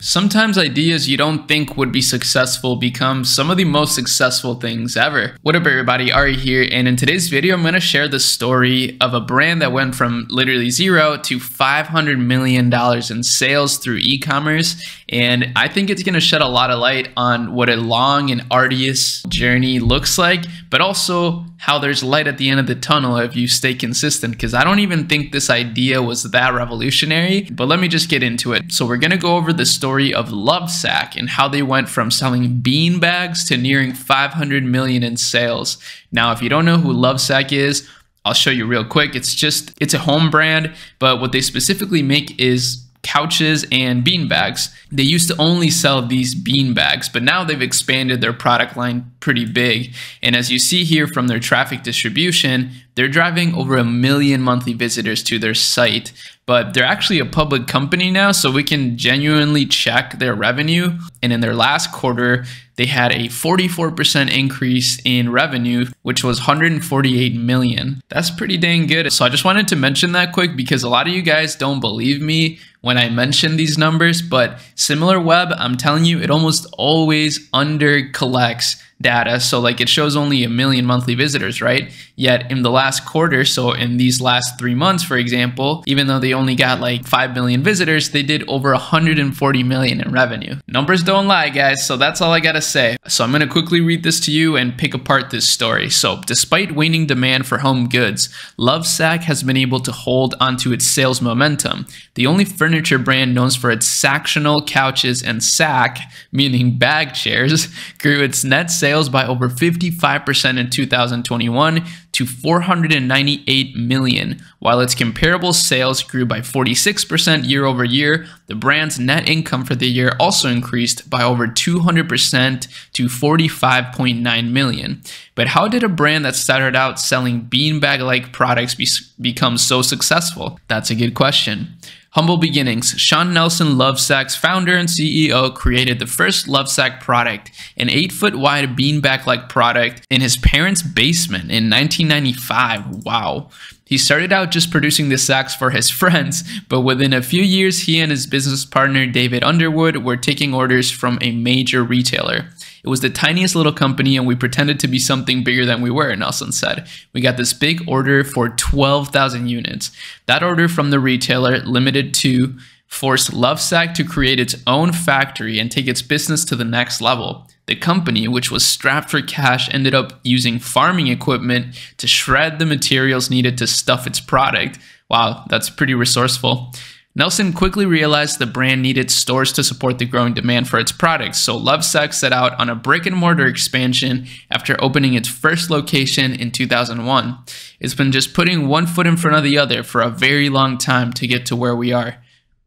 Sometimes ideas you don't think would be successful become some of the most successful things ever. What up everybody, Arie here, and in today's video I'm going to share the story of a brand that went from literally zero to $500 million in sales through e-commerce, and I think it's going to shed a lot of light on what a long and arduous journey looks like, but also how there's light at the end of the tunnel if you stay consistent, because I don't even think this idea was that revolutionary. But let me just get into it. So we're going to go over the story of LoveSac and how they went from selling bean bags to nearing 500 million in sales. Now, if you don't know who LoveSac is, I'll show you real quick. It's a home brand, but what they specifically make is couches and bean bags. They used to only sell these bean bags, but now they've expanded their product line pretty big. And as you see here from their traffic distribution, they're driving over 1 million monthly visitors to their site. But they're actually a public company now, so we can genuinely check their revenue. And in their last quarter, they had a 44% increase in revenue, which was 148 million. That's pretty dang good. So I just wanted to mention that quick because a lot of you guys don't believe me when I mention these numbers, but SimilarWeb, I'm telling you, it almost always under collects data. So like it shows only 1 million monthly visitors, right? Yet in the last quarter, so in these last 3 months, for example, even though they only got like 5 million visitors, they did over 140 million in revenue. Numbers don't lie, guys. So that's all I gotta say. So I'm gonna quickly read this to you and pick apart this story. So despite waning demand for home goods, LoveSac has been able to hold onto its sales momentum. The only furniture brand known for its Sactional couches and sack, meaning bag chairs, grew its net sales by over 55% in 2021 to 498 million. While its comparable sales grew by 46% year over year, the brand's net income for the year also increased by over 200% to 45.9 million. But how did a brand that started out selling beanbag-like products become so successful? That's a good question. Humble beginnings. Sean Nelson, LoveSac's founder and CEO, created the first LoveSac product, an 8-foot wide beanbag-like product, in his parents' basement in 1995. Wow. He started out just producing the sacks for his friends, but within a few years, he and his business partner, David Underwood, were taking orders from a major retailer. It was the tiniest little company and we pretended to be something bigger than we were, Nelson said. We got this big order for 12,000 units. That order from the retailer, limited to, forced LoveSac to create its own factory and take its business to the next level. The company, which was strapped for cash, ended up using farming equipment to shred the materials needed to stuff its product. Wow, that's pretty resourceful. Nelson quickly realized the brand needed stores to support the growing demand for its products, so LoveSac set out on a brick-and-mortar expansion after opening its first location in 2001. It's been just putting one foot in front of the other for a very long time to get to where we are.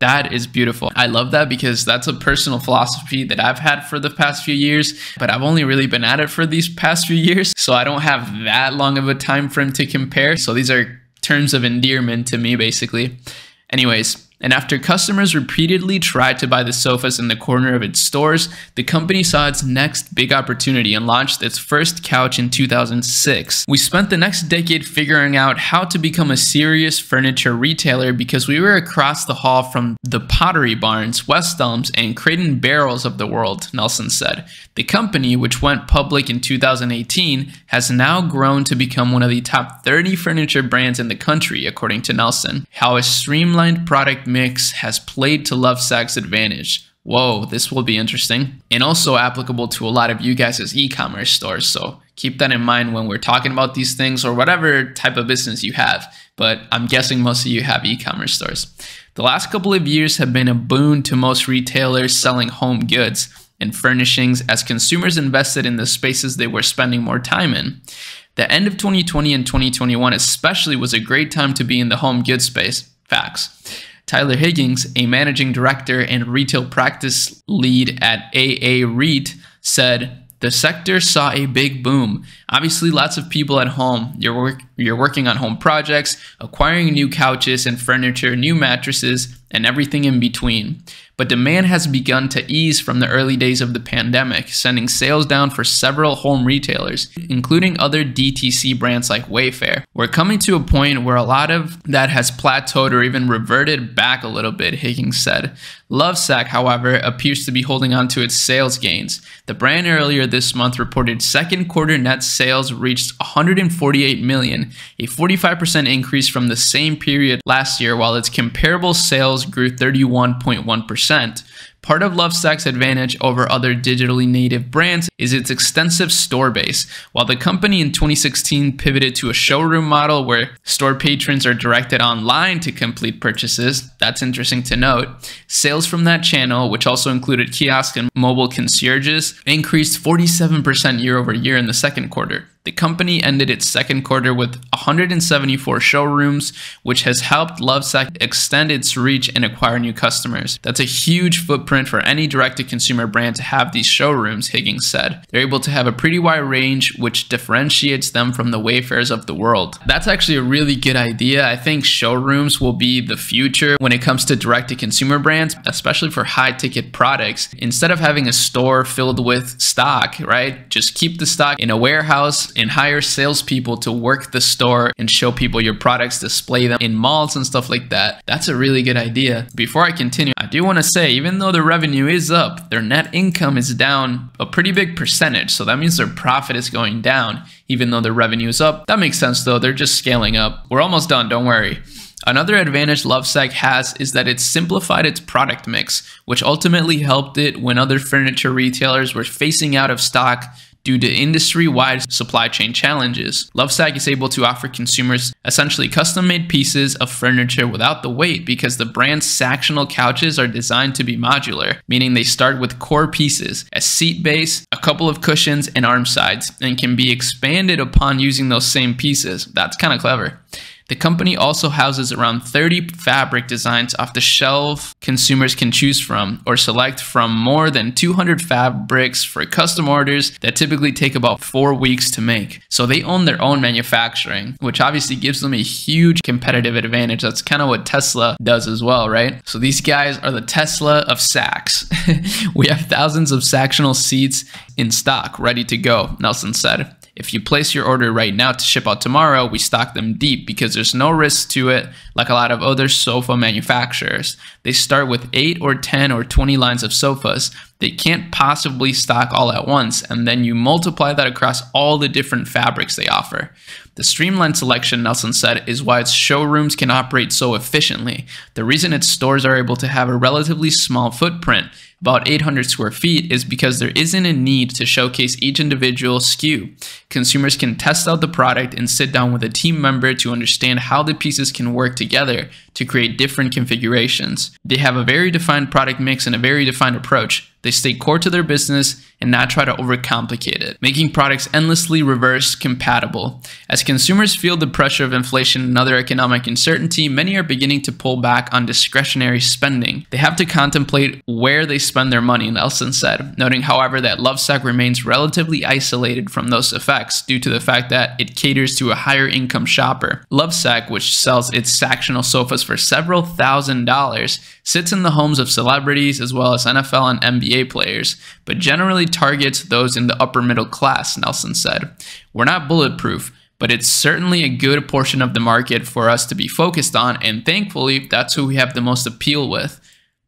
That is beautiful. I love that because that's a personal philosophy that I've had for the past few years, but I've only really been at it for these past few years, so I don't have that long of a time frame to compare. So these are terms of endearment to me, basically. Anyways, and after customers repeatedly tried to buy the sofas in the corner of its stores, the company saw its next big opportunity and launched its first couch in 2006. We spent the next decade figuring out how to become a serious furniture retailer because we were across the hall from the Pottery Barns, West Elms, and Crate & Barrels of the world, Nelson said. The company, which went public in 2018, has now grown to become one of the top 30 furniture brands in the country, according to Nelson. How a streamlined product mix has played to LoveSac's advantage. Whoa, this will be interesting. And also applicable to a lot of you guys as e-commerce stores. So keep that in mind when we're talking about these things or whatever type of business you have. But I'm guessing most of you have e-commerce stores. The last couple of years have been a boon to most retailers selling home goods and furnishings as consumers invested in the spaces they were spending more time in. The end of 2020 and 2021 especially was a great time to be in the home goods space. Facts. Tyler Higgins, a managing director and retail practice lead at AA REIT, said, "The sector saw a big boom. Obviously, lots of people at home. You're working on home projects, acquiring new couches and furniture, new mattresses, and everything in between. But demand has begun to ease from the early days of the pandemic, sending sales down for several home retailers, including other DTC brands like Wayfair. We're coming to a point where a lot of that has plateaued or even reverted back a little bit," Higgins said. LoveSac, however, appears to be holding on to its sales gains. The brand earlier this month reported second quarter net sales reached $148 million, a 45% increase from the same period last year, while its comparable sales grew 31.1%. Part of LoveSac's advantage over other digitally native brands is its extensive store base. While the company in 2016 pivoted to a showroom model where store patrons are directed online to complete purchases, that's interesting to note, sales from that channel, which also included kiosk and mobile concierges, increased 47% year over year in the second quarter. The company ended its second quarter with 174 showrooms, which has helped LoveSac extend its reach and acquire new customers. That's a huge footprint for any direct-to-consumer brand to have these showrooms, Higgins said. They're able to have a pretty wide range, which differentiates them from the Wayfairs of the world. That's actually a really good idea. I think showrooms will be the future when it comes to direct-to-consumer brands, especially for high-ticket products. Instead of having a store filled with stock, right? Just keep the stock in a warehouse and hire salespeople to work the store and show people your products, display them in malls and stuff like that. That's a really good idea. Before I continue, I do want to say, even though the revenue is up, their net income is down a pretty big percentage. So that means their profit is going down, even though their revenue is up. That makes sense though. They're just scaling up. We're almost done. Don't worry. Another advantage LoveSac has is that it's simplified its product mix, which ultimately helped it when other furniture retailers were phasing out of stock due to industry-wide supply chain challenges. LoveSac is able to offer consumers essentially custom-made pieces of furniture without the weight because the brand's sectional couches are designed to be modular, meaning they start with core pieces, a seat base, a couple of cushions, and arm sides, and can be expanded upon using those same pieces. That's kind of clever. The company also houses around 30 fabric designs off the shelf consumers can choose from or select from more than 200 fabrics for custom orders that typically take about 4 weeks to make. So they own their own manufacturing, which obviously gives them a huge competitive advantage. That's kind of what Tesla does as well, right? So these guys are the Tesla of sacks. We have thousands of sectional seats in stock, ready to go, Nelson said. If you place your order right now to ship out tomorrow, we stock them deep because there's no risk to it like a lot of other sofa manufacturers. They start with 8 or 10 or 20 lines of sofas. They can't possibly stock all at once, and then you multiply that across all the different fabrics they offer. The streamlined selection, Nelson said, is why its showrooms can operate so efficiently. The reason its stores are able to have a relatively small footprint, about 800 square feet, is because there isn't a need to showcase each individual SKU. Consumers can test out the product and sit down with a team member to understand how the pieces can work together to create different configurations. They have a very defined product mix and a very defined approach. They stay core to their business and not try to overcomplicate it, making products endlessly reverse compatible. As consumers feel the pressure of inflation and other economic uncertainty, many are beginning to pull back on discretionary spending. They have to contemplate where they spend their money, Nelson said, noting, however, that LoveSac remains relatively isolated from those effects due to the fact that it caters to a higher income shopper. LoveSac, which sells its sectional sofas for several $1,000s, sits in the homes of celebrities as well as NFL and NBA players, but generally targets those in the upper middle class, Nelson said. We're not bulletproof, but it's certainly a good portion of the market for us to be focused on, and thankfully, that's who we have the most appeal with.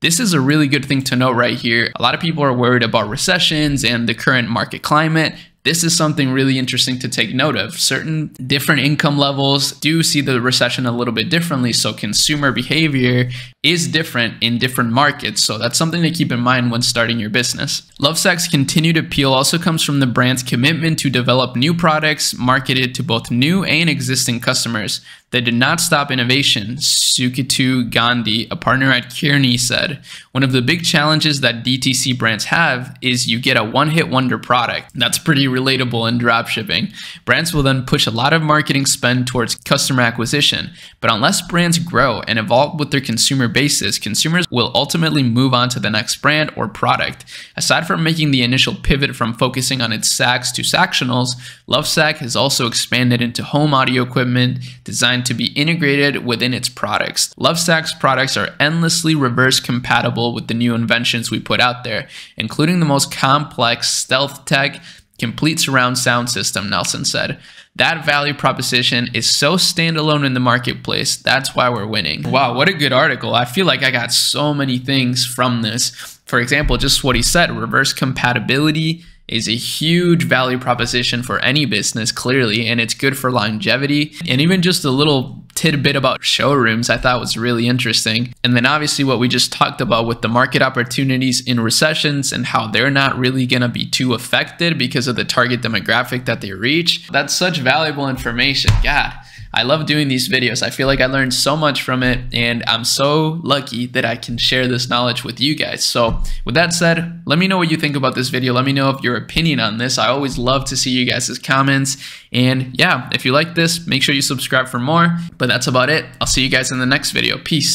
This is a really good thing to note right here. A lot of people are worried about recessions and the current market climate. This is something really interesting to take note of. Certain different income levels do see the recession a little bit differently, so consumer behavior is different in different markets. So that's something to keep in mind when starting your business. LoveSac's continued appeal also comes from the brand's commitment to develop new products marketed to both new and existing customers. They did not stop innovation, Sukitu Gandhi, a partner at Kearney, said. One of the big challenges that DTC brands have is you get a one-hit wonder product. That's pretty relatable in dropshipping. Brands will then push a lot of marketing spend towards customer acquisition. But unless brands grow and evolve with their consumer bases, consumers will ultimately move on to the next brand or product. Aside from making the initial pivot from focusing on its sacs to sectionals, LoveSac has also expanded into home audio equipment designed to be integrated within its products. LoveSac's products are endlessly reverse compatible with the new inventions we put out there, including the most complex stealth tech complete surround sound system, Nelson said. That value proposition is so standalone in the marketplace. That's why we're winning. Wow, what a good article. I feel like I got so many things from this. For example, just what he said, reverse compatibility is a huge value proposition for any business, clearly, and it's good for longevity. And even just a little tidbit about showrooms I thought was really interesting. And then obviously what we just talked about with the market opportunities in recessions and how they're not really gonna be too affected because of the target demographic that they reach. That's such valuable information. God, I love doing these videos. I feel like I learned so much from it, and I'm so lucky that I can share this knowledge with you guys. So with that said, let me know what you think about this video. Let me know your opinion on this. I always love to see you guys' comments. And yeah, if you like this, make sure you subscribe for more. But that's about it. I'll see you guys in the next video. Peace.